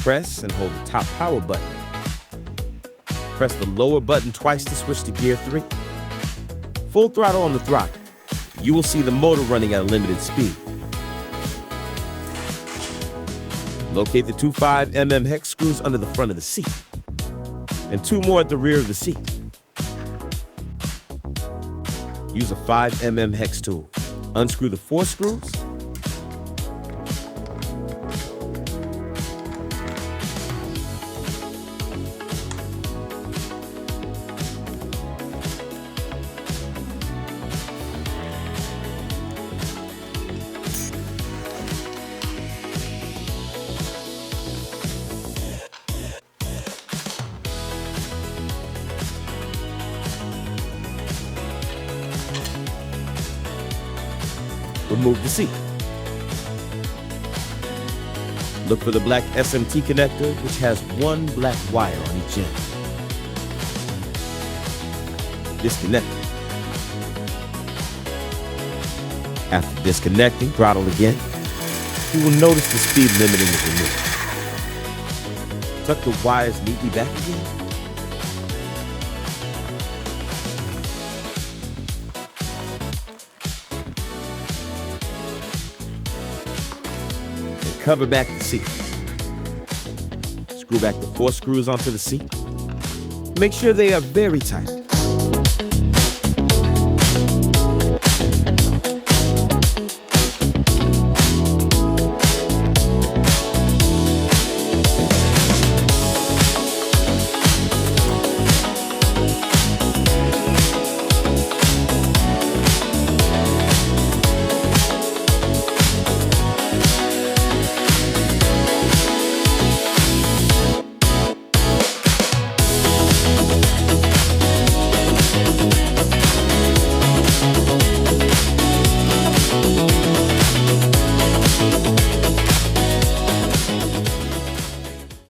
Press and hold the top power button. Press the lower button twice to switch to gear 3. Full throttle on the throttle. You will see the motor running at a limited speed. Locate the two 5mm hex screws under the front of the seat, and 2 more at the rear of the seat. Use a 5mm hex tool. Unscrew the 4 screws. Remove the seat. Look for the black SMT connector, which has 1 black wire on each end. Disconnect it. After disconnecting, throttle again. You will notice the speed limiting is removed. Tuck the wires neatly back again. Cover back the seat. Screw back the 4 screws onto the seat. Make sure they are very tight.